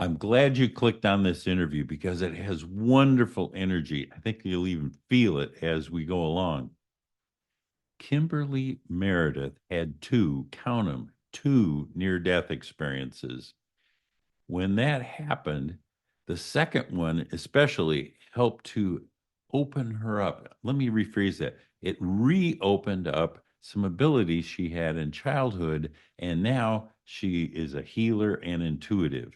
I'm glad you clicked on this interview because it has wonderful energy. I think you'll even feel it as we go along. Kimberly Meredith had count them, two near death experiences. When that happened, the second one especially helped to open her up. Let me rephrase that. It reopened up some abilities she had in childhood, and now she is a healer and intuitive.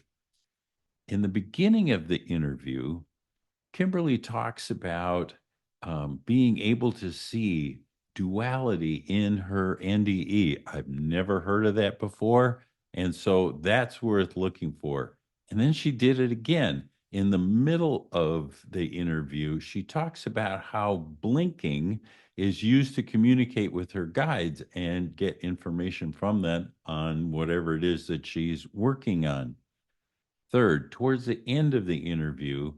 In the beginning of the interview, Kimberly talks about being able to see duality in her NDE. I've never heard of that before. And so that's worth looking for. And then she did it again. In the middle of the interview, she talks about how blinking is used to communicate with her guides and get information from them on whatever it is that she's working on. Third, towards the end of the interview,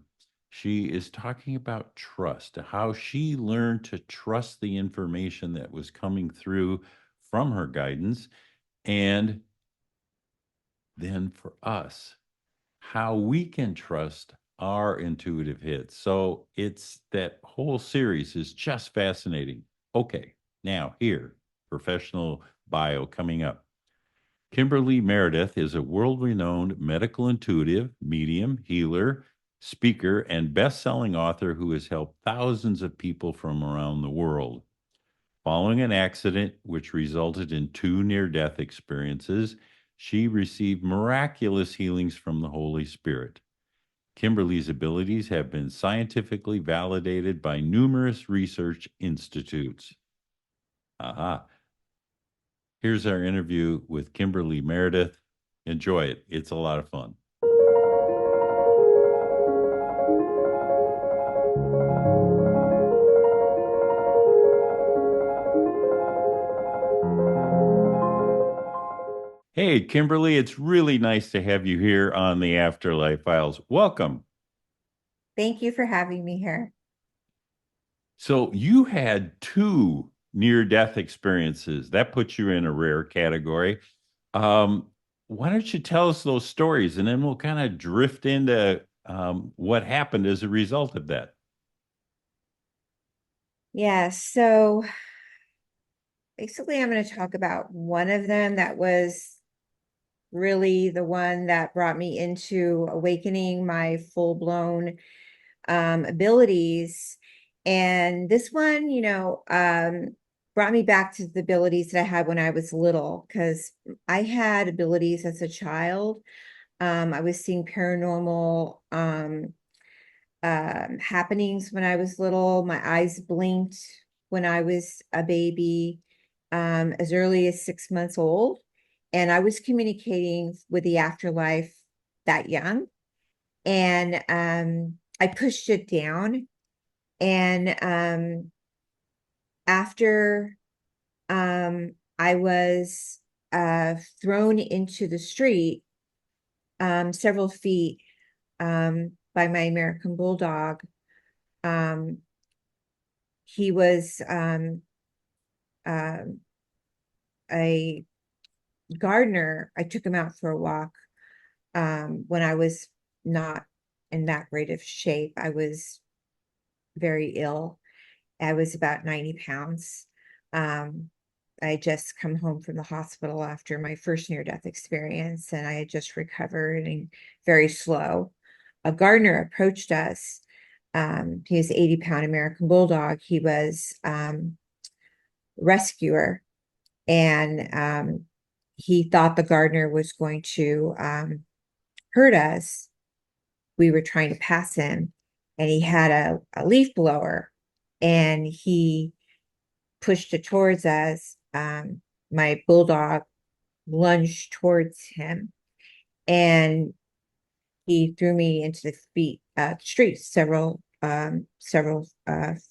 she is talking about trust, how she learned to trust the information that was coming through from her guidance. And then for us, how we can trust our intuitive hits. So it's that whole series is just fascinating. Okay, now here, professional bio coming up. Kimberly Meredith is a world renowned medical intuitive, medium, healer, speaker, and best selling author who has helped thousands of people from around the world. Following an accident which resulted in two near death experiences, she received miraculous healings from the Holy Spirit. Kimberly's abilities have been scientifically validated by numerous research institutes. Aha. Here's our interview with Kimberly Meredith. Enjoy it. It's a lot of fun. Hey, Kimberly, it's really nice to have you here on the Afterlife Files. Welcome. Thank you for having me here. So, you had two near death experiences. That puts you in a rare category. Um, why don't you tell us those stories and then we'll kind of drift into what happened as a result of that? Yeah, so basically, I'm going to talk about one of them that was really the one that brought me into awakening my full-blown abilities. And this one, brought me back to the abilities that I had when I was little, because I had abilities as a child. I was seeing paranormal happenings when I was little. My eyes blinked when I was a baby, as early as 6 months old. And I was communicating with the afterlife that young. And I pushed it down. And after I was thrown into the street several feet by my American Bulldog, um, he was um, a gardener. I took him out for a walk when I was not in that great of shape. I was very ill. I was about 90 pounds. Um, I had just come home from the hospital after my first near-death experience, and I had just recovered and very slow. A gardener approached us. He was an 80-pound American Bulldog. He was rescuer, and he thought the gardener was going to hurt us. We were trying to pass him, and he had a leaf blower, and he pushed it towards us. My bulldog lunged towards him, and he threw me into the street several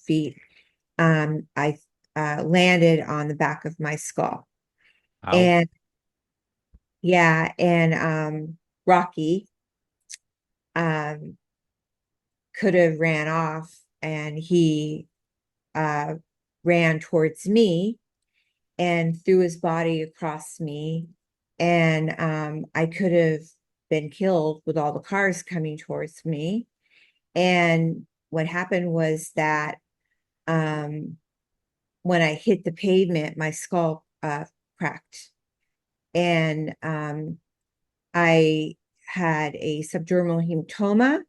feet. I landed on the back of my skull, Ouch. and yeah, and Rocky um, could have ran off, and he uh, ran towards me and threw his body across me. And I could have been killed with all the cars coming towards me. And what happened was that when I hit the pavement, my skull cracked. And I had a subdermal hematoma,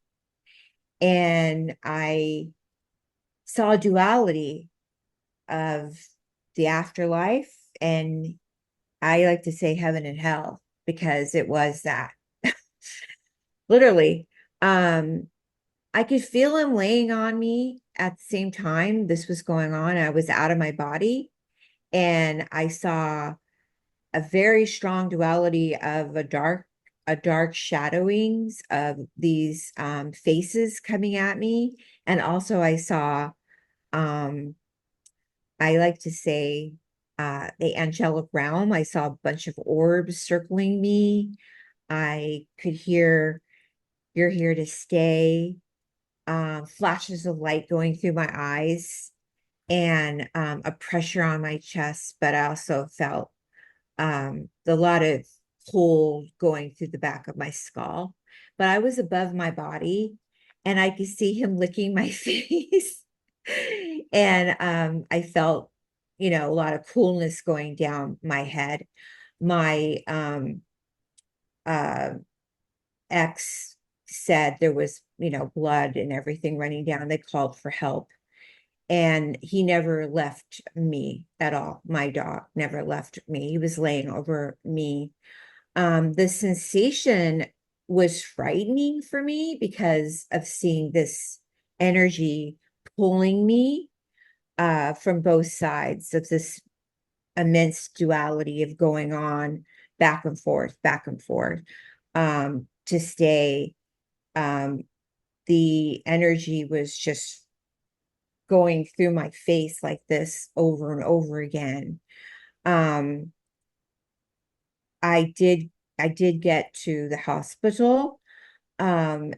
and I saw duality of the afterlife. And I like to say heaven and hell because it was that. Literally. I could feel him laying on me at the same time this was going on. I was out of my body, and I saw a very strong duality of a dark shadowings of these faces coming at me. And also I saw I like to say the angelic realm. I saw a bunch of orbs circling me. I could hear "You're here to stay," flashes of light going through my eyes, and a pressure on my chest. But I also felt a lot of cold going through the back of my skull. But I was above my body, and I could see him licking my face. And I felt, a lot of coolness going down my head. My uh, ex said there was, blood and everything running down. They called for help. And he never left me at all. My dog never left me. He was laying over me. The sensation was frightening for me because of seeing this energy pulling me from both sides of this immense duality of going on back and forth, to stay. The energy was just going through my face like this over and over again. Um, I did I did get to the hospital um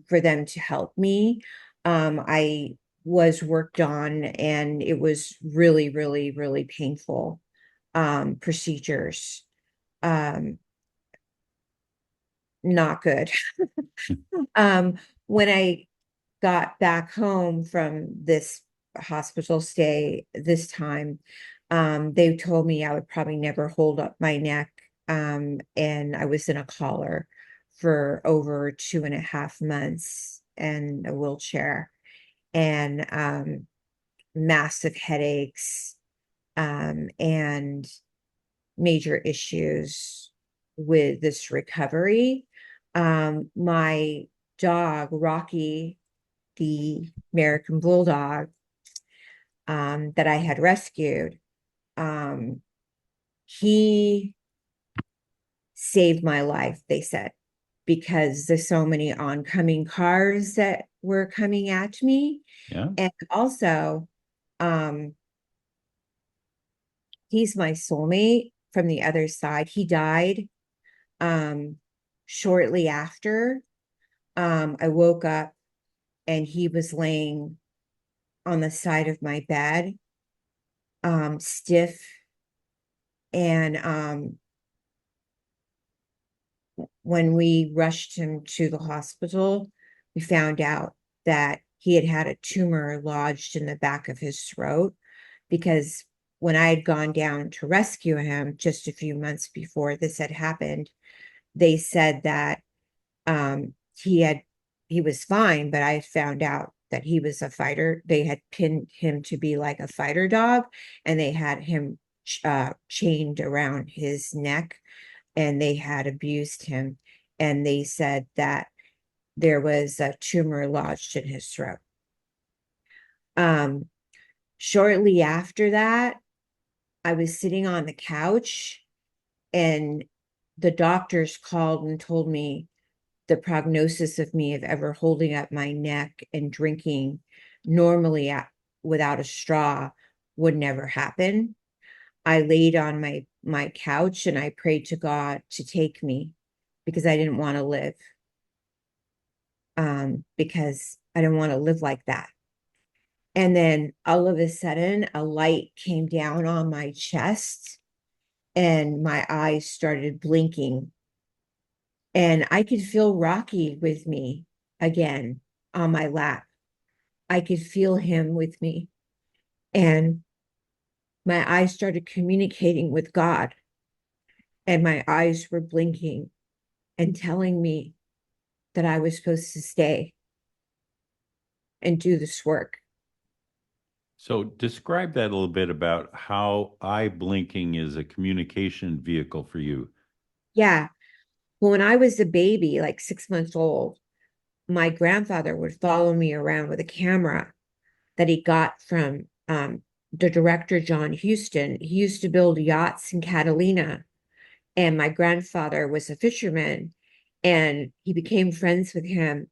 for them to help me. I was worked on, and it was really, really, really painful procedures. Um, Not good. Um, when I got back home from this hospital stay this time, they told me I would probably never hold up my neck. And I was in a collar for over 2.5 months and a wheelchair, and massive headaches, and major issues with this recovery. My dog, Rocky, the American Bulldog, that I had rescued, um, he saved my life, they said, because there's so many oncoming cars that were coming at me. Yeah. And also, um, he's my soulmate from the other side. He died um, shortly after. I woke up, and he was laying on the side of my bed, stiff. And when we rushed him to the hospital, we found out that he had had a tumor lodged in the back of his throat, because when I had gone down to rescue him just a few months before this had happened, they said that um, he was fine, but I found out that he was a fighter. They had pinned him to be like a fighter dog, and they had him chained around his neck, and they had abused him. And they said that there was a tumor lodged in his throat. Um, Shortly after that, I was sitting on the couch, and the doctors called and told me the prognosis of me of ever holding up my neck and drinking normally without a straw would never happen. I laid on my couch, and I prayed to God to take me, because I didn't want to live. Because I didn't want to live like that. And then all of a sudden, a light came down on my chest, and my eyes started blinking. And I could feel Rocky with me again on my lap. I could feel him with me. And my eyes started communicating with God, and my eyes were blinking and telling me that I was supposed to stay and do this work. So describe that a little bit about how eye blinking is a communication vehicle for you. Yeah. Well, when I was a baby, like 6 months old, my grandfather would follow me around with a camera that he got from the director, John Huston. He used to build yachts in Catalina, and my grandfather was a fisherman, and he became friends with him.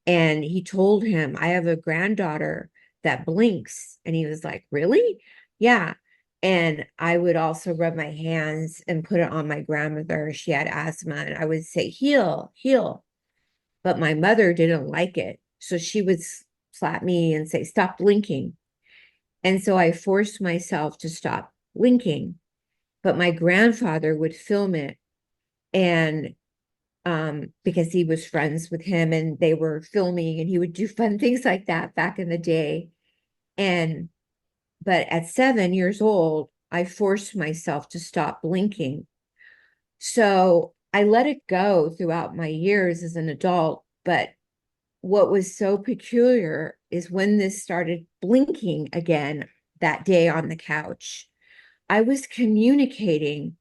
And he told him, I have a granddaughter that blinks. And he was like, really? Yeah. And I would also rub my hands and put it on my grandmother. She had asthma, and I would say, heal, heal. But my mother didn't like it. So she would slap me and say, stop blinking. And so I forced myself to stop blinking. But my grandfather would film it, and because he was friends with him and they were filming, and he would do fun things like that back in the day. And but at 7 years old, I forced myself to stop blinking. So I let it go throughout my years as an adult. But what was so peculiar is when this started blinking again that day on the couch, I was communicating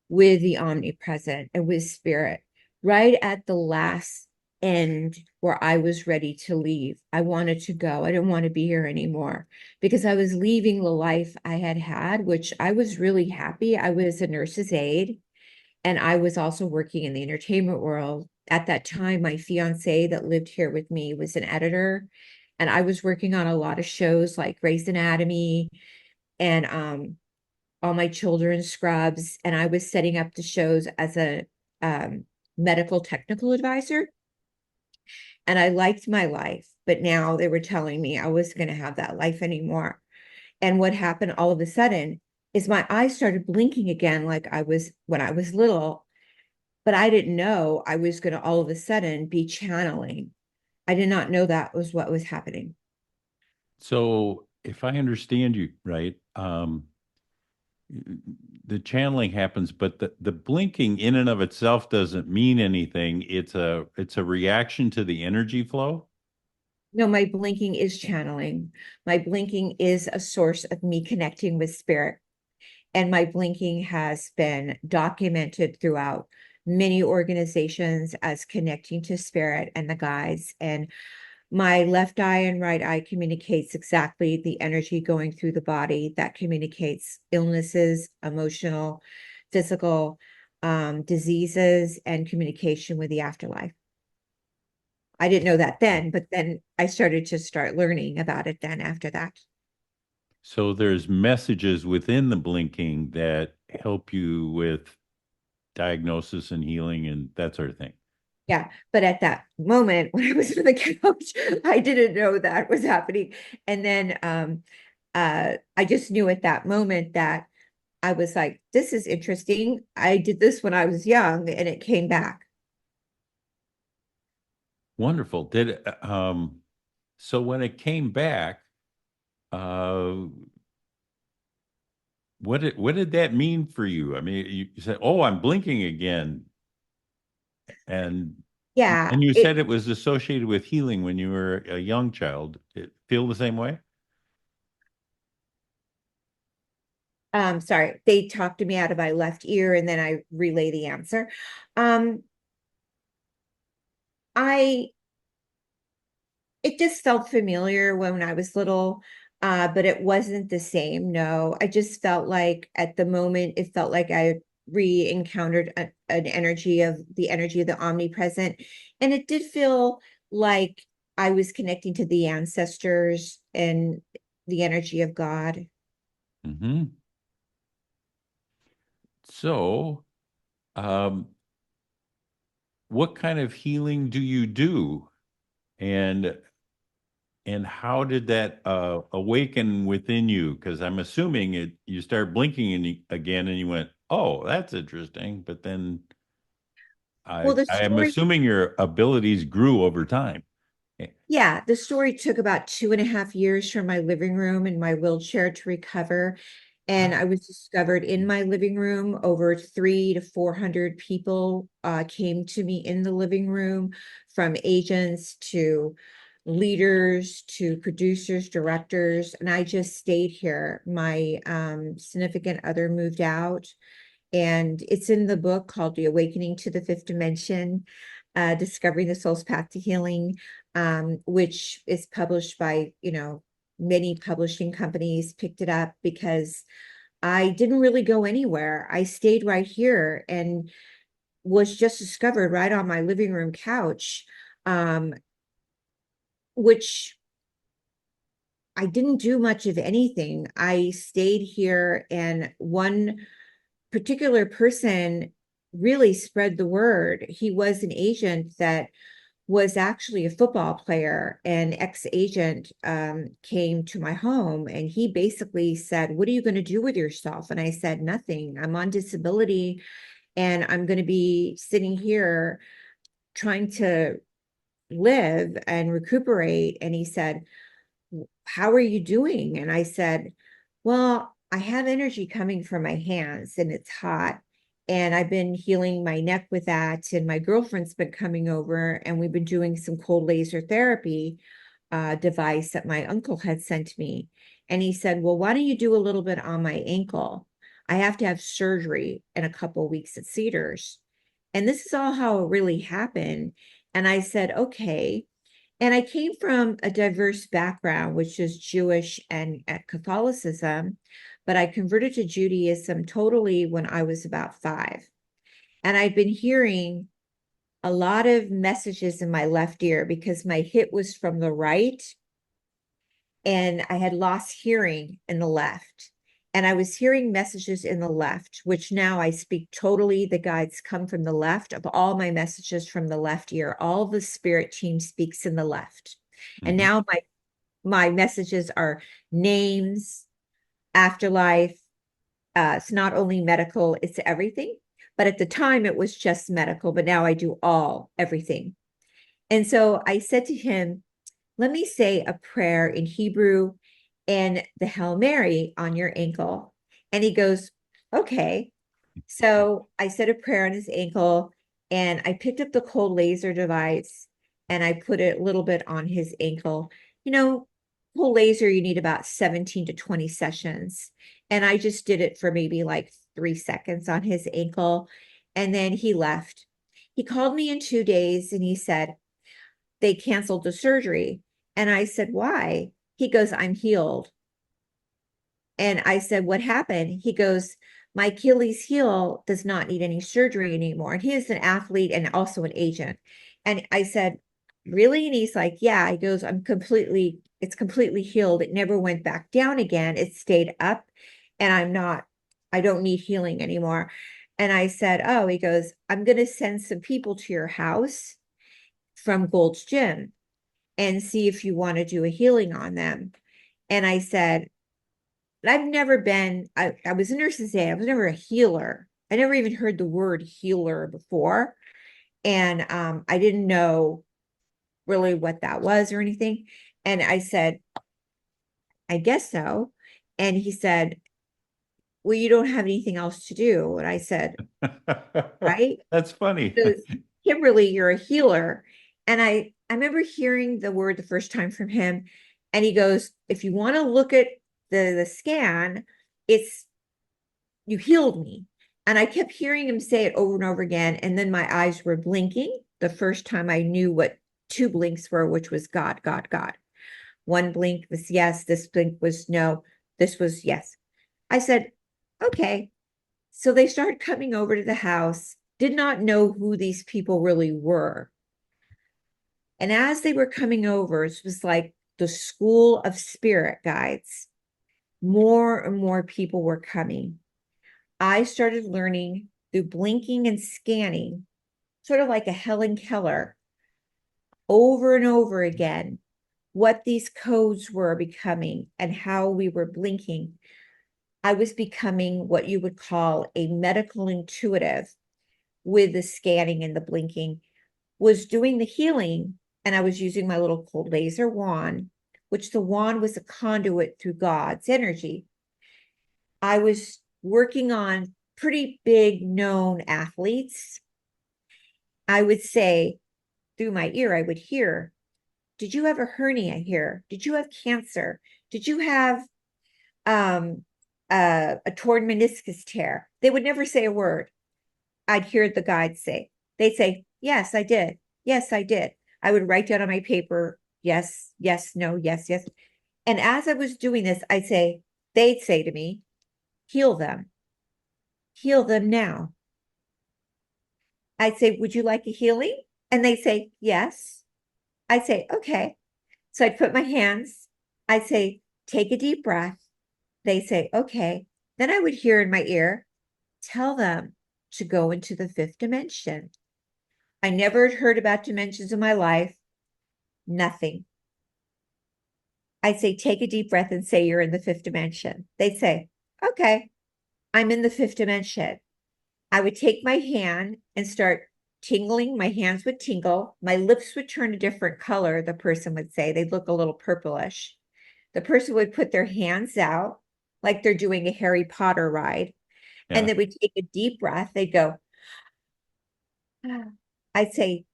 with the omnipresent and with spirit right at the last end where I was ready to leave. I wanted to go. I didn't want to be here anymore because I was leaving the life I had had, which I was really happy. I was a nurse's aide, and I was also working in the entertainment world. At that time, my fiance that lived here with me was an editor, and I was working on a lot of shows like Grey's Anatomy and all my children's scrubs, and I was setting up the shows as a um, medical technical advisor. And I liked my life, but now they were telling me I wasn't going to have that life anymore. And what happened all of a sudden is my eyes started blinking again, like I was when I was little, but I didn't know I was going to all of a sudden be channeling. I did not know that was what was happening. So if I understand you right, the channeling happens, but the blinking in and of itself doesn't mean anything. It's a reaction to the energy flow. No, my blinking is channeling. My blinking is a source of me connecting with spirit. And my blinking has been documented throughout many organizations as connecting to spirit and the guides. And my left eye and right eye communicates exactly the energy going through the body that communicates illnesses, emotional, physical, diseases, and communication with the afterlife. I didn't know that then, but then I started to start learning about it then after that. So there's messages within the blinking that help you with diagnosis and healing and that sort of thing. Yeah, but at that moment when I was on the couch, I didn't know that was happening. And then I just knew at that moment that I was like, this is interesting. I did this when I was young and it came back. Wonderful. So when it came back, uh what did that mean for you? I mean, you said, "Oh, I'm blinking again." And Yeah, you it said it was associated with healing when you were a young child. It feel the same way? sorry, they talked to me out of my left ear and then I relay the answer. Um I it just felt familiar when I was little, but it wasn't the same. No, I just felt like at the moment, it felt like I re-encountered an energy of the omnipresent. And it did feel like I was connecting to the ancestors and the energy of God. Hmm. So, um, what kind of healing do you do? And how did that awaken within you? Because I'm assuming you started blinking again and you went, "Oh, that's interesting." But then Well, the I am story, assuming your abilities grew over time. yeah, the story took about 2.5 years for my living room and my wheelchair to recover. And I was discovered in my living room. Over 300 to 400 people came to me in the living room, from agents to leaders to producers, directors, and I just stayed here. My significant other moved out, and it's in the book called The Awakening to the Fifth Dimension, Discovering the Soul's Path to Healing, which is published by, many publishing companies picked it up because I didn't really go anywhere. I stayed right here and was just discovered right on my living room couch, which I didn't do much of anything. I stayed here, and one particular person really spread the word. He was an agent that was actually a football player. An ex-agent came to my home, and he basically said, "What are you going to do with yourself?" And I said, "Nothing. I'm on disability, and I'm going to be sitting here trying to live and recuperate." And he said, "How are you doing?" And I said, "Well, I have energy coming from my hands and it's hot. And I've been healing my neck with that. And my girlfriend's been coming over and we've been doing some cold laser therapy device that my uncle had sent me." And he said, "Well, why don't you do a little bit on my ankle? I have to have surgery in a couple of weeks at Cedars." And this is all how it really happened. And I said, "Okay." And I came from a diverse background, which is Jewish and Catholicism, but I converted to Judaism totally when I was about 5. And I've been hearing a lot of messages in my left ear because my hit was from the right and I had lost hearing in the left. And I was hearing messages in the left, which now I speak totally. The guides come from the left, of all my messages from the left ear. All the spirit team speaks in the left. And Mhm. now my messages are names, afterlife. It's not only medical, it's everything. But at the time it was just medical, but now I do everything. And so I said to him, "Let me say a prayer in Hebrew and the Hail Mary on your ankle." And he goes, "Okay." So I said a prayer on his ankle, and I picked up the cold laser device and I put it a little bit on his ankle. You know, cold laser, you need about 17 to 20 sessions. And I just did it for maybe like 3 seconds on his ankle. And then he left. He called me in 2 days and he said, they canceled the surgery. And I said, "Why?" He goes, "I'm healed." And I said, "What happened?" He goes, "My Achilles heel does not need any surgery anymore." And he is an athlete and also an agent. And I said, "Really?" And he's like, "Yeah." He goes, it's completely healed. It never went back down again. It stayed up, and I don't need healing anymore. And I said, "Oh," he goes, "I'm going to send some people to your house from Gold's Gym and see if you want to do a healing on them." And I said, I was a nurse's aide. I was never a healer. I never even heard the word healer before. And I didn't know really what that was or anything. And I said, "I guess so." And he said, "Well, you don't have anything else to do." And I said, "Right?" That's funny. He goes, "Kimberly, you're a healer." And I remember hearing the word the first time from him. And he goes, "If you want to look at the scan, it's you healed me." And I kept hearing him say it over and over again. And then my eyes were blinking the first time I knew what two blinks were, which was God, God, God. One blink was yes, this blink was no, this was yes. I said, "Okay." So they started coming over to the house, did not know who these people really were. And as they were coming over, it was like the school of spirit guides. More and more people were coming. I started learning through blinking and scanning, sort of like a Helen Keller, over and over again, what these codes were becoming and how we were blinking. I was becoming what you would call a medical intuitive, with the scanning and the blinking was doing the healing, and I was using my little cold laser wand, which the wand was a conduit through God's energy. I was working on pretty big known athletes. I would say through my ear, I would hear, did you have a hernia here? Did you have cancer? Did you have um, a torn meniscus tear? They would never say a word. I'd hear the guides say, they'd say, yes, I did. Yes, I did. I would write down on my paper, yes, yes, no, yes, yes. And as I was doing this, they'd say to me, heal them now. I'd say, would you like a healing? And they'd say, yes. I'd say, okay. So I'd put my hands, I'd say, take a deep breath. They say, okay. Then I would hear in my ear, tell them to go into the fifth dimension. I never had heard about dimensions in my life. Nothing. I'd say, take a deep breath and say you're in the fifth dimension. They'd say, okay, I'm in the fifth dimension. I would take my hand and start tingling. My hands would tingle. My lips would turn a different color, the person would say. They'd look a little purplish. The person would put their hands out like they're doing a Harry Potter ride. Yeah. And they would take a deep breath. They'd go, I'd say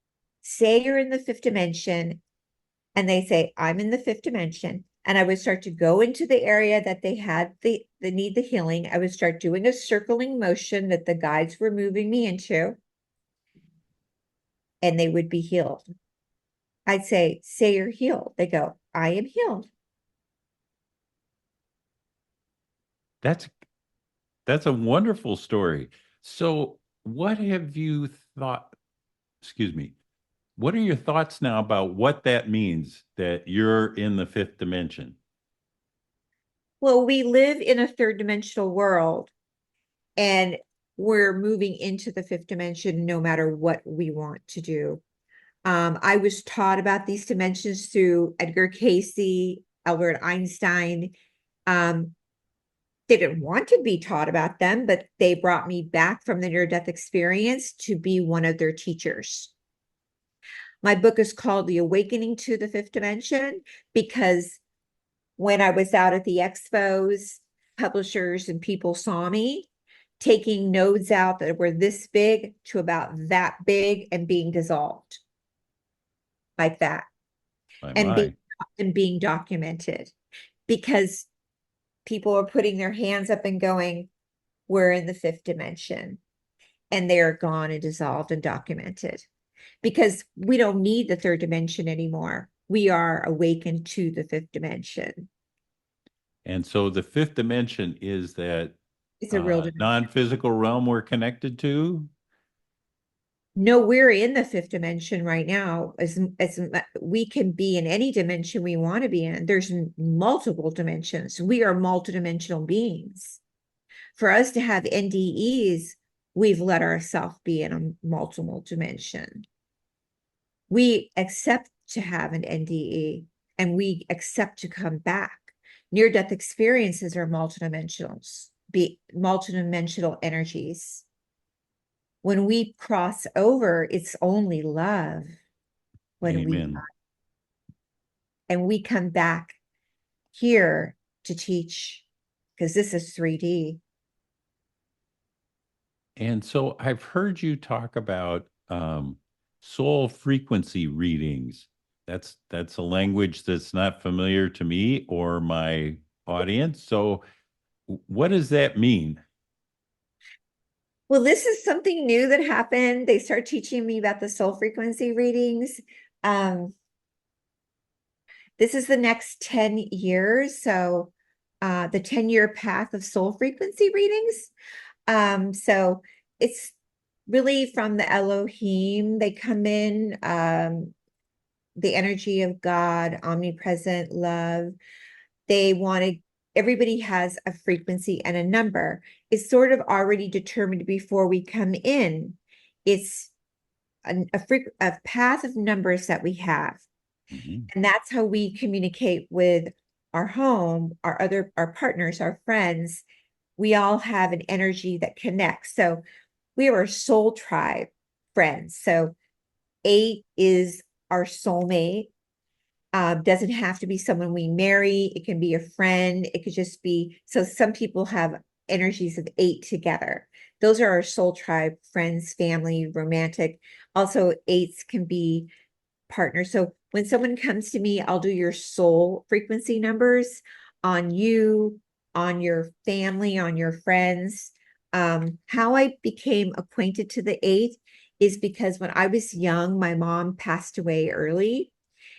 you're in the fifth dimension. And they say, I'm in the fifth dimension. And I would start to go into the area that they had the need the healing. I would start doing a circling motion that the guides were moving me into. And they would be healed. I'd say you're healed. They go, I am healed. That's a wonderful story. So what have you thought, excuse me, what are your thoughts now about what that means that you're in the fifth dimension? Well, we live in a third dimensional world, and we're moving into the fifth dimension no matter what we want to do. I was taught about these dimensions through Edgar Cayce, Albert Einstein. They didn't want to be taught about them, but they brought me back from the near-death experience to be one of their teachers. My book is called The Awakening to the Fifth Dimension because when I was out at the expos, publishers and people saw me taking nodes out that were this big to about that big and being dissolved like that and My. being documented because people are putting their hands up and going, we're in the fifth dimension, and they are gone and dissolved and documented because we don't need the third dimension anymore. We are awakened to the fifth dimension. And so the fifth dimension is that It's a real dimension. non-physical realm we're connected to. No, we're in the fifth dimension right now. As we can be in any dimension we want to be in. There's multiple dimensions. We are multidimensional beings. For us to have NDEs, we've let ourselves be in a multiple dimension. We accept to have an NDE and we accept to come back. Near-death experiences are multidimensionals, multidimensional energies. When we cross over, it's only love when Amen. and we come back here to teach because this is 3D. And so I've heard you talk about soul frequency readings. That's a language that's not familiar to me or my audience. So what does that mean? Well, this is something new that happened. They start teaching me about the soul frequency readings. This is the next 10 years. So the 10-year path of soul frequency readings. So it's really from the Elohim. They come in, the energy of God, omnipresent love. They want to, everybody has a frequency and a number. It's sort of already determined before we come in. It's a path of numbers that we have. Mhm. And that's how we communicate with our home, our partners, our friends. We all have an energy that connects. So we are soul tribe friends. So 8 is our soulmate. Doesn't have to be someone we marry. It can be a friend. It could just be, so some people have energies of 8 together. Those are our soul tribe, friends, family, romantic. Also, 8s can be partners. So when someone comes to me, I'll do your soul frequency numbers on you, on your family, on your friends. How I became acquainted to the 8 is because when I was young, my mom passed away early.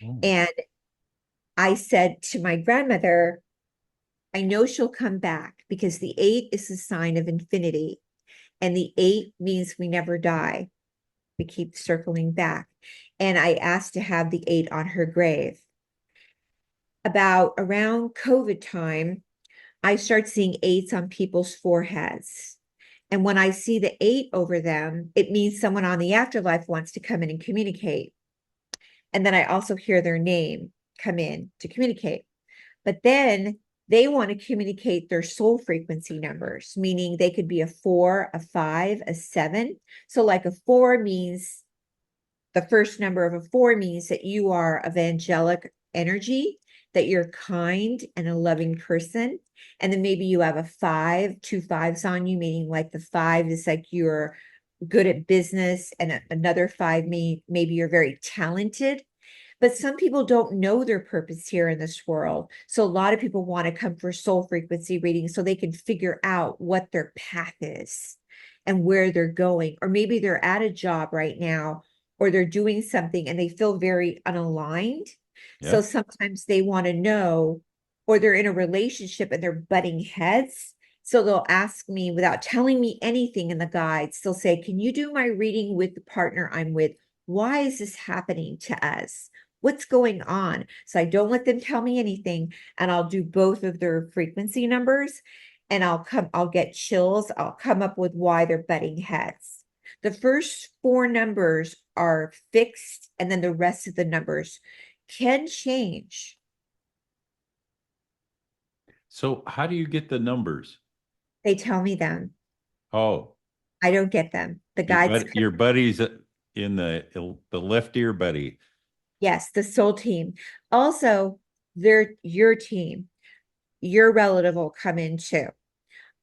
Oh, And I said to my grandmother, I know she'll come back because the 8 is a sign of infinity. And the 8 means we never die. We keep circling back. And I asked to have the 8 on her grave. About around COVID time, I start seeing 8s on people's foreheads. And when I see the 8 over them, it means someone on the afterlife wants to come in and communicate. And then I also hear their name come in to communicate. But then they want to communicate their soul frequency numbers, meaning they could be a 4, a 5, a 7. So, like a 4 means the first number of a 4 means that you are of angelic energy, that you're kind and a loving person. And then maybe you have a 5, 2 5s on you, meaning like the 5 is like you're good at business, and another 5 maybe you're very talented. But some people don't know their purpose here in this world. So a lot of people want to come for soul frequency reading so they can figure out what their path is and where they're going. Or maybe they're at a job right now, or they're doing something and they feel very unaligned. yeah. So sometimes they want to know, or they're in a relationship and they're butting heads. So they'll ask me without telling me anything in the guides. They'll say, can you do my reading with the partner I'm with? Why is this happening to us? What's going on? So I don't let them tell me anything, and I'll do both of their frequency numbers, and I'll get chills. I'll come up with why they're butting heads. The first 4 numbers are fixed, and then the rest of the numbers can change. So how do you get the numbers? They tell me them. Oh, I don't get them. The your guides, your buddies in the left ear buddy. yes, the soul team. Also, they're your team. Your relative will come in too.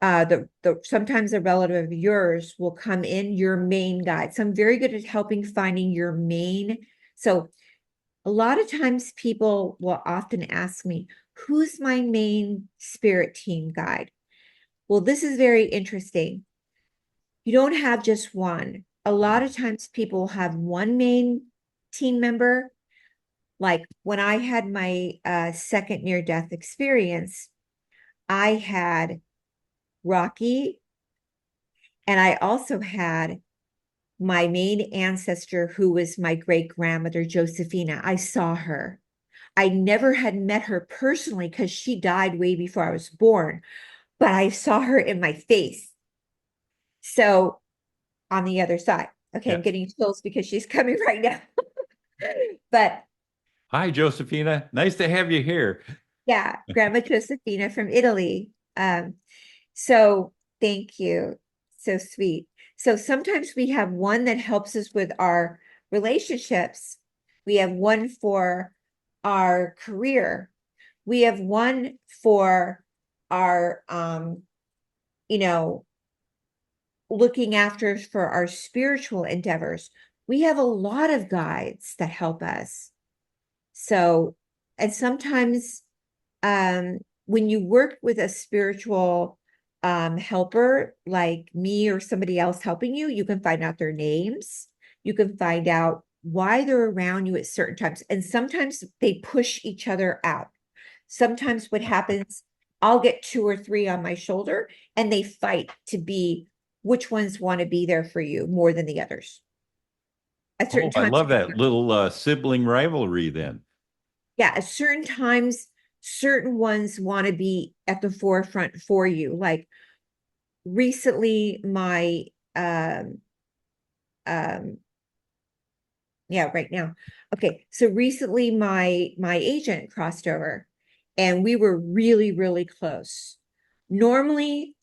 The sometimes a relative of yours will come in, your main guide. So I'm very good at helping finding your main. So a lot of times people will often ask me, who's my main spirit team guide? Well, this is very interesting. You don't have just one. A lot of times people have one main team member. Like when I had my second near-death experience, I had Rocky, and I also had my main ancestor, who was my great grandmother, Josephina. I saw her. I never had met her personally because she died way before I was born, but I saw her in my face. So on the other side, okay, I'm Yeah. getting chills because she's coming right now. But Hi, Josephina. Nice to have you here. yeah, Grandma Josephina from Italy. So thank you. So sweet. So sometimes we have one that helps us with our relationships. We have one for our career. We have one for our you know, looking after for our spiritual endeavors. We have a lot of guides that help us. So, and sometimes when you work with a spiritual helper like me or somebody else helping you, you can find out their names. You can find out why they're around you at certain times. And sometimes they push each other out. Sometimes what happens, I'll get 2 or 3 on my shoulder and they fight to be which ones want to be there for you more than the others. At certain Oh, I times, love that little sibling rivalry then. yeah, at certain times, certain ones want to be at the forefront for you. Like recently, my um yeah, right now. Okay, so recently my agent crossed over and we were really, really close. Normally,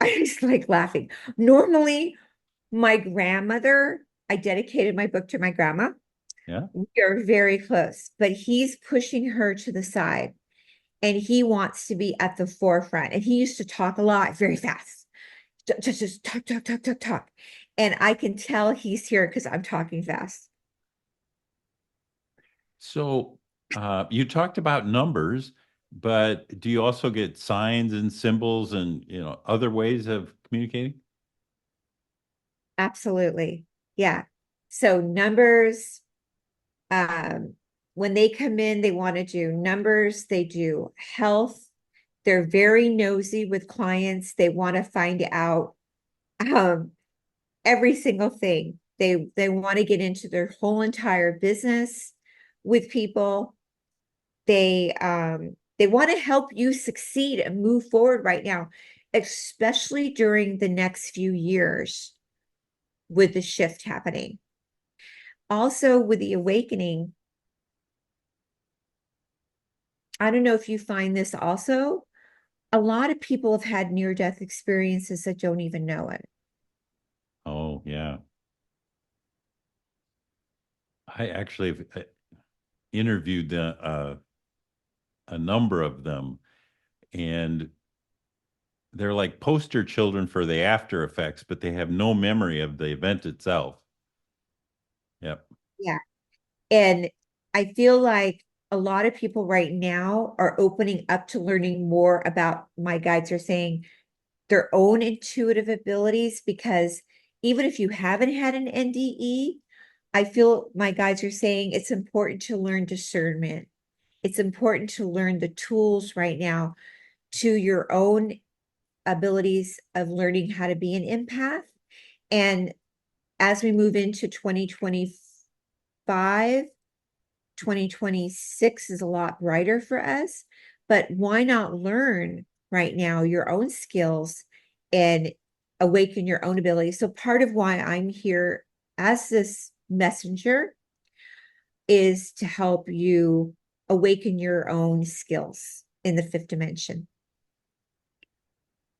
I was like laughing. Normally, My grandmother, I dedicated my book to my grandma. Yeah. We are very close, but he's pushing her to the side and he wants to be at the forefront. And he used to talk a lot, very fast. Just talk, talk, talk, talk, talk. And I can tell he's here because I'm talking fast. So you talked about numbers, but do you also get signs and symbols and other ways of communicating? Absolutely. Yeah. So numbers, um, when they come in, they want to do numbers, they do health. They're very nosy with clients. They want to find out um, every single thing. They want to get into their whole entire business with people. They want to help you succeed and move forward right now, especially during the next few years with the shift happening. Also, with the awakening, I don't know if you find this also. A lot of people have had near death experiences that don't even know it. Oh, yeah. I actually have interviewed a number of them, and they're like poster children for the after effects, but they have no memory of the event itself. Yep. Yeah. And I feel like a lot of people right now are opening up to learning more about, my guides are saying, their own intuitive abilities, because even if you haven't had an NDE, I feel my guides are saying it's important to learn discernment. It's important to learn the tools right now to your own abilities of learning how to be an empath. And as we move into 2025, 2026 is a lot brighter for us, but why not learn right now your own skills and awaken your own abilities? So part of why I'm here as this messenger is to help you awaken your own skills in the fifth dimension.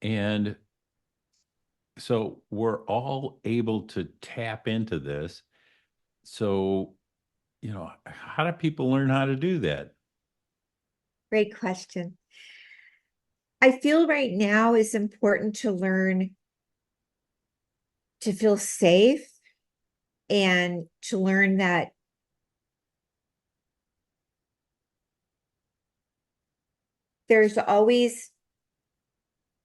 And so we're all able to tap into this. So, how do people learn how to do that? Great question. I feel right now is important to learn to feel safe and to learn that there's always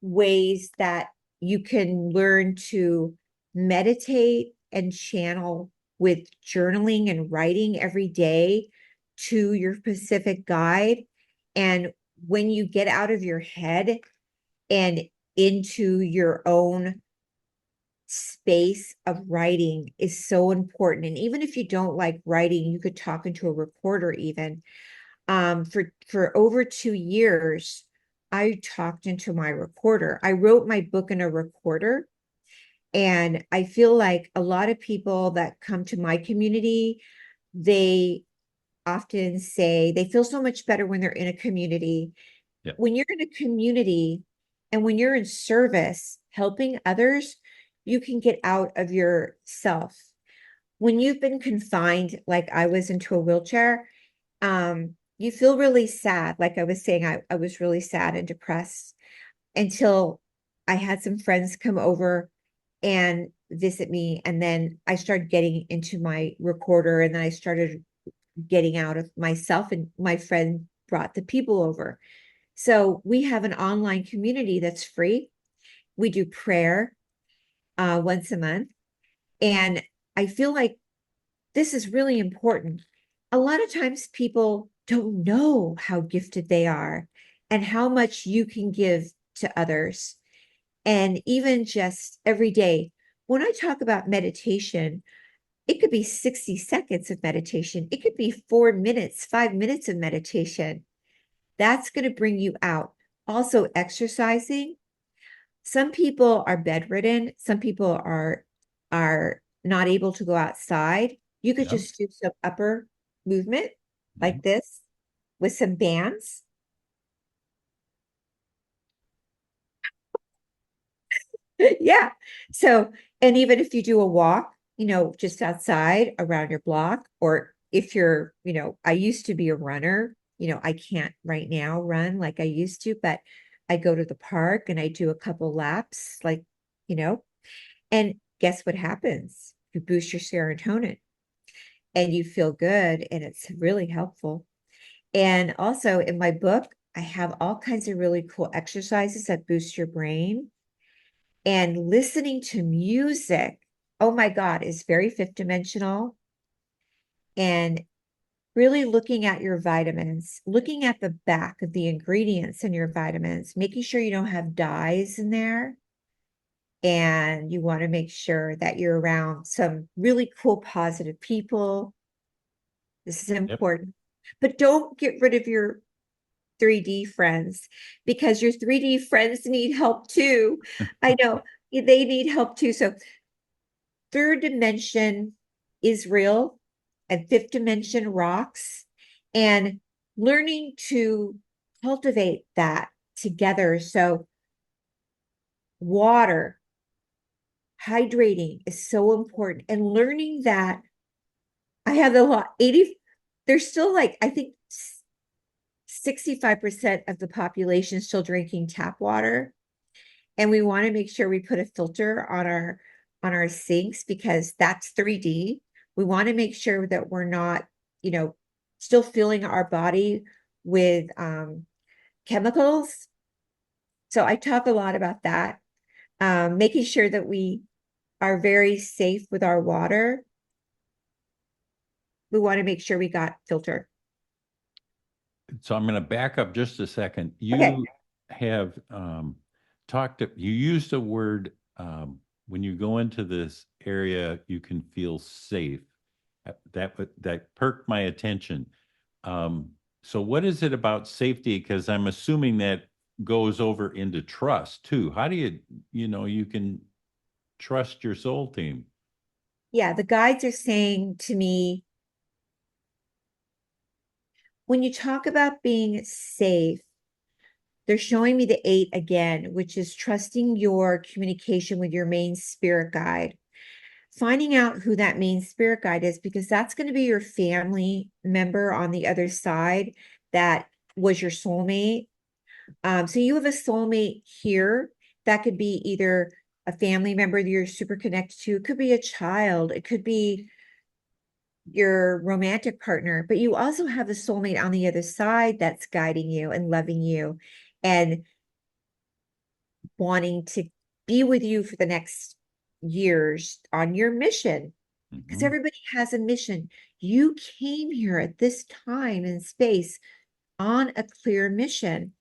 ways that you can learn to meditate and channel with journaling and writing every day to your specific guide. And when you get out of your head and into your own space of writing is so important. And even if you don't like writing, you could talk into a recorder even. For over 2 years, I talked into my recorder. I wrote my book in a recorder. And I feel like a lot of people that come to my community, they often say they feel so much better when they're in a community. Yeah. When you're in a community and when you're in service, helping others, you can get out of yourself. When you've been confined, like I was into a wheelchair, you feel really sad. Like I was saying, I was really sad and depressed until I had some friends come over and visit me. And then I started getting into my recorder and then I started getting out of myself. And my friend brought the people over. So we have an online community that's free. We do prayer once a month. And I feel like this is really important. A lot of times people don't know how gifted they are and how much you can give to others. And even just every day, when I talk about meditation, it could be 60 seconds of meditation. It could be 4 minutes, 5 minutes of meditation. That's going to bring you out. Also, exercising. Some people are bedridden. Some people are not able to go outside. You could Yeah. just do some upper movement Mhm. like this with some bands. Yeah. So, And even if you do a walk, just outside around your block, or if you're, I used to be a runner, I can't right now run like I used to, but I go to the park and I do a couple laps, like, you know, and guess what happens? You boost your serotonin and you feel good, and it's really helpful. And also in my book, I have all kinds of really cool exercises that boost your brain. And listening to music, oh my God, is very fifth dimensional. And really looking at your vitamins, looking at the back of the ingredients in your vitamins, making sure you don't have dyes in there. And you want to make sure that you're around some really cool, positive people. This is Yep. important. But don't get rid of your 3D friends, because your 3D friends need help too. I know they need help too. So third dimension is real and fifth dimension rocks, and learning to cultivate that together. So water, hydrating is so important, and learning that I have a lot 80, there's still like, I think 65% of the population still drinking tap water. And we want to make sure we put a filter on our sinks, because that's 3D. We want to make sure that we're not, you know, still filling our body with chemicals. So I talk a lot about that. Making sure that we are very safe with our water. We want to make sure we got filter. So I'm going to back up just a second. Okay. You have you used a word when you go into this area, you can feel safe. That perked my attention. So what is it about safety? Because I'm assuming that goes over into trust too. How do you can trust your soul team? Yeah, the guides are saying to me, when you talk about being safe, they're showing me the 8 again, which is trusting your communication with your main spirit guide. Finding out who that main spirit guide is, because that's going to be your family member on the other side that was your soulmate. So you have a soulmate here that could be either a family member that you're super connected to, it could be a child, it could be your romantic partner, but you also have a soulmate on the other side that's guiding you and loving you and wanting to be with you for the next years on your mission, because Mhm. everybody has a mission. You came here at this time and space on a clear mission.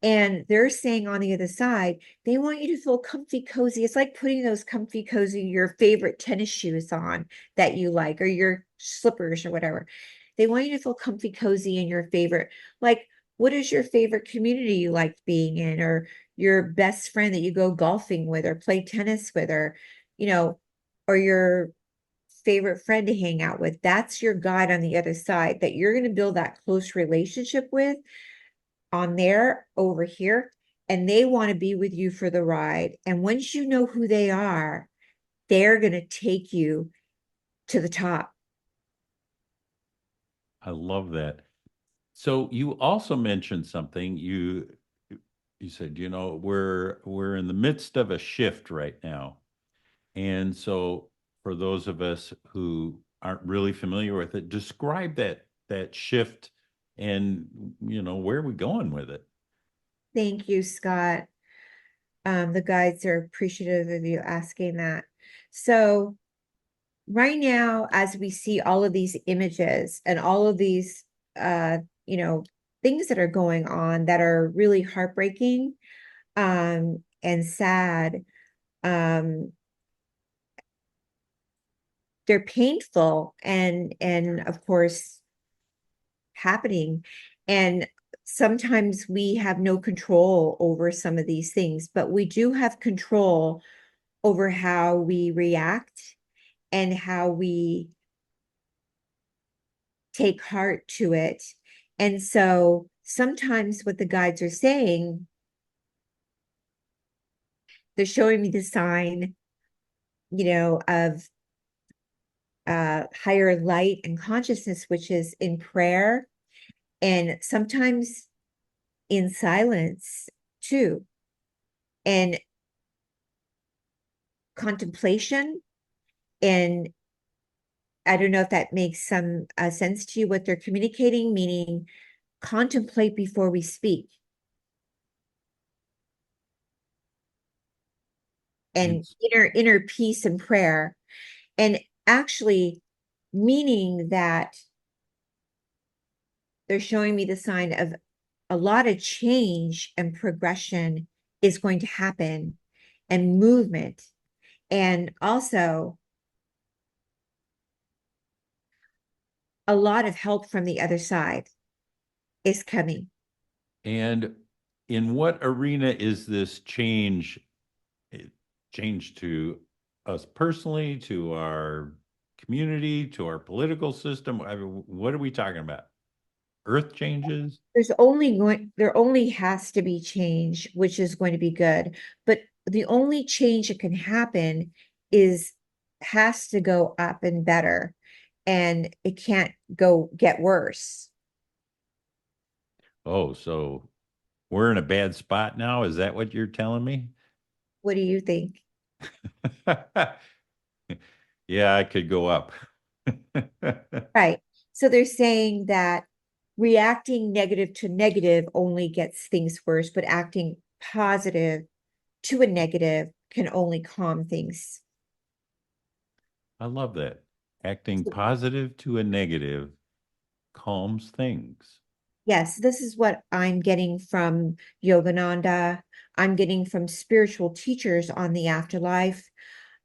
And they're saying on the other side, they want you to feel comfy, cozy. It's like putting those comfy, cozy, your favorite tennis shoes on that you like, or your slippers or whatever. They want you to feel comfy, cozy in your favorite. Like, what is your favorite community you like being in, or your best friend that you go golfing with, or play tennis with, or, you know, or your favorite friend to hang out with? That's your guide on the other side that you're going to build that close relationship with on there over here, and they want to be with you for the ride. And once you know who they are, they're going to take you to the top. I love that. So you also mentioned something. You said, we're in the midst of a shift right now. And so for those of us who aren't really familiar with it, describe that shift and where are we going with it? Thank you, Scott. The guides are appreciative of you asking that. So right now, as we see all of these images and all of these, uh, you know, things that are going on that are really heartbreaking, and sad, um, they're painful and of course happening, and sometimes we have no control over some of these things, but we do have control over how we react and how we take heart to it. And so sometimes what the guides are saying, they're showing me the sign of higher light and consciousness, which is in prayer and sometimes in silence too, and contemplation. And I don't know if that makes some sense to you, what they're communicating, meaning contemplate before we speak, and It's, inner peace and prayer. And actually meaning that they're showing me the sign of a lot of change and progression is going to happen, and movement. And also a lot of help from the other side is coming. and in what arena is this change to us personally, to our community, to our political system? I mean, what are we talking about? Earth changes? There only has to be change, which is going to be good. But the only change that can happen is has to go up and better, and it can't go get worse. Oh, so we're in a bad spot now? Is that what you're telling me? What do you think? Yeah, I could go up. Right. So they're saying that reacting negative to negative only gets things worse, but acting positive to a negative can only calm things. I love that. Acting So, positive to a negative calms things. yes, this is what I'm getting from Yogananda. I'm getting from spiritual teachers on the afterlife,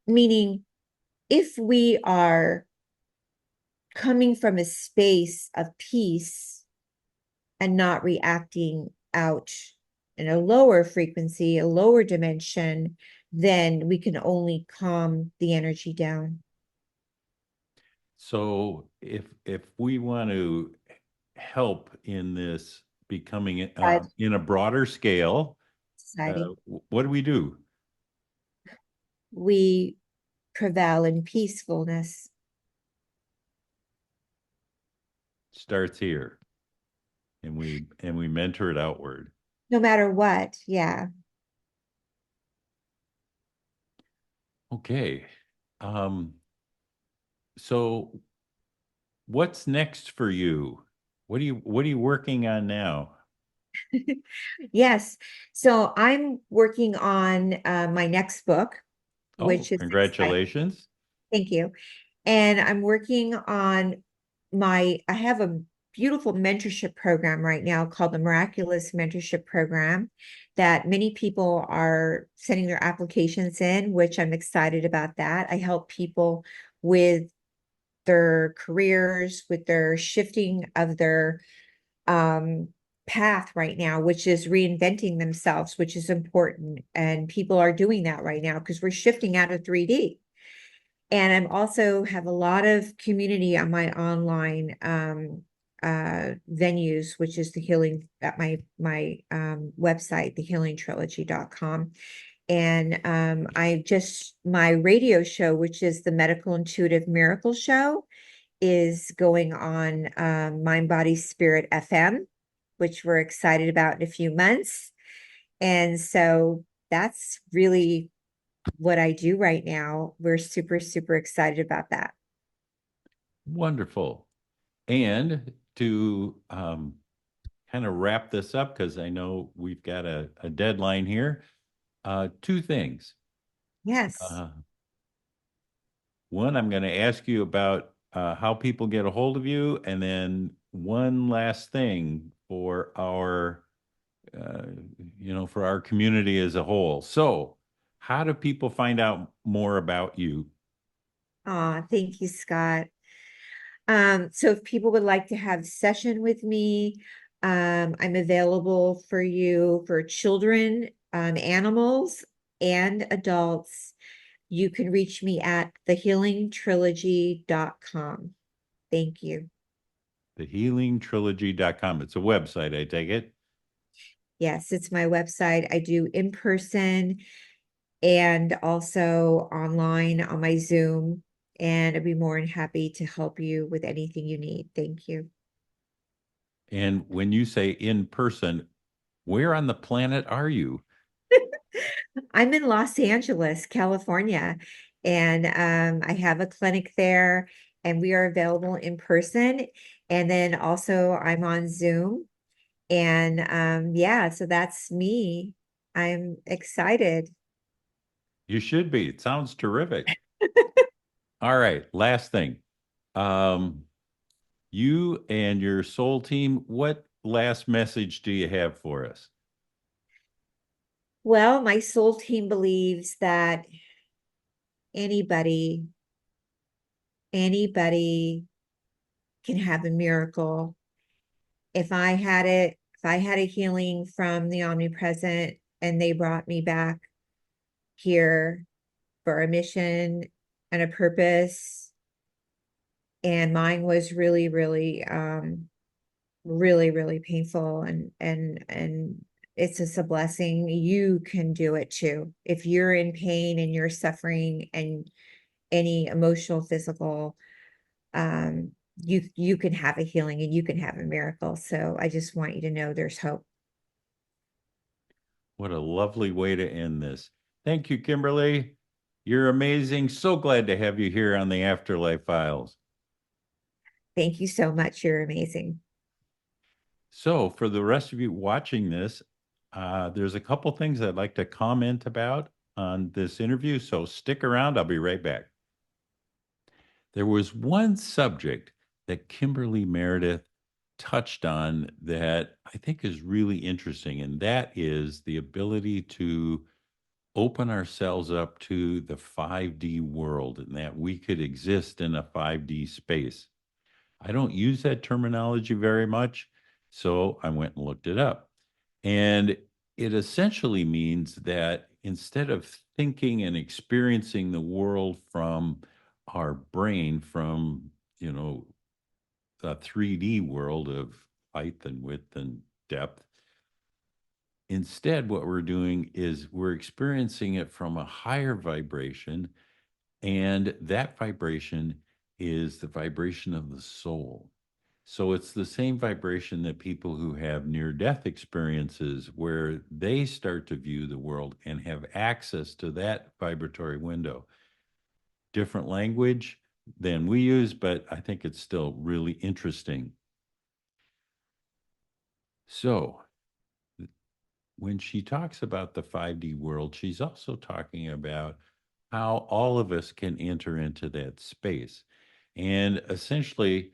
meaning if we are coming from a space of peace and not reacting out in a lower frequency, a lower dimension, then we can only calm the energy down. So if we want to help in this becoming in a broader scale, Society, what do we do? we prevail in peacefulness. Starts here, and we mentor it outward. No matter what. Yeah. Okay. Um, so what's next for you? What are you working on now? Yes. So I'm working on my next book, Oh, which is exciting. congratulations. Thank you. And I'm working on I have a beautiful mentorship program right now called the Miraculous Mentorship Program that many people are sending their applications in, which I'm excited about that. I help people with their careers, with their shifting of their um, path right now, which is reinventing themselves, which is important. And people are doing that right now because we're shifting out of 3D. And I'm also have a lot of community on my online venues, which is the healing at my website, thehealingtrilogy.com. And I just my radio show, which is the Medical Intuitive Miracle Show, is going on Mind Body Spirit FM, which we're excited about in a few months. And so that's really what I do right now. We're super, super excited about that. Wonderful. And to kind of wrap this up, because I know we've got a deadline here, two things. Yes. Uh, One, I'm going to ask you about how people get a hold of you. And then one last thing for uh, for our community as a whole. So, how do people find out more about you? Thank you, Scott. So if people would like to have session with me, I'm available for you for children, animals, and adults. You can reach me at thehealingtrilogy.com. Thank you. Thehealingtrilogy.com. It's a website, I take it. Yes, it's my website. I do in person and also online on my Zoom. And I'd be more than happy to help you with anything you need. Thank you. And when you say in person, where on the planet are you? I'm in Los Angeles, California, and I have a clinic there, and we are available in person. And then also I'm on Zoom. And yeah, so that's me. I'm excited. You should be. It sounds terrific. All right, last thing. Um, you and your soul team, what last message do you have for us? Well, my soul team believes that anybody, anybody can have a miracle. If I had it, if I had a healing from the omnipresent and they brought me back here for a mission and a purpose, and mine was really, really, really, really painful, and it's just a blessing. You can do it too. If you're in pain and you're suffering and any emotional, physical, you can have a healing and you can have a miracle. So I just want you to know there's hope. What a lovely way to end this. Thank you, Kimberly. You're amazing. So glad to have you here on the Afterlife Files. Thank you so much. You're amazing. So, for the rest of you watching this, there's a couple things I'd like to comment about on this interview. So, stick around. I'll be right back. There was one subject that Kimberly Meredith touched on that I think is really interesting, and that is the ability to open ourselves up to the 5D world and that we could exist in a 5D space. I don't use that terminology very much, so I went and looked it up. And it essentially means that instead of thinking and experiencing the world from our brain, from, the 3D world of height and width and depth, instead, what we're doing is we're experiencing it from a higher vibration, and that vibration is the vibration of the soul. So it's the same vibration that people who have near death experiences, where they start to view the world and have access to that vibratory window. Different language than we use, but I think it's still really interesting. So, when she talks about the 5D world, she's also talking about how all of us can enter into that space. And essentially,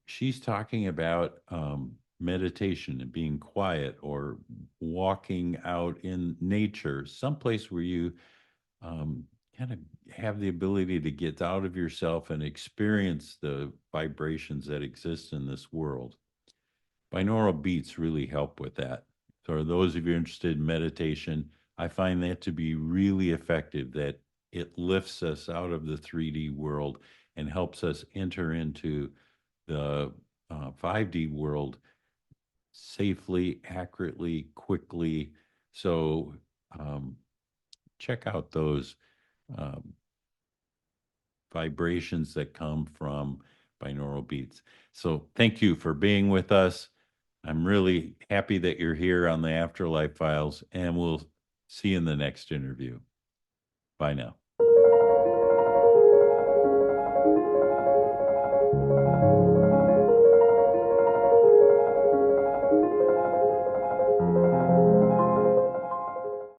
she's talking about meditation and being quiet, or walking out in nature, someplace where you um, kind of have the ability to get out of yourself and experience the vibrations that exist in this world. Binaural beats really help with that. So, those of you interested in meditation, I find that to be really effective, that it lifts us out of the 3D world and helps us enter into the 5D world safely, accurately, quickly. So, um, check out those um, vibrations that come from binaural beats. So, thank you for being with us. I'm really happy that you're here on the Afterlife Files, and we'll see you in the next interview. Bye now.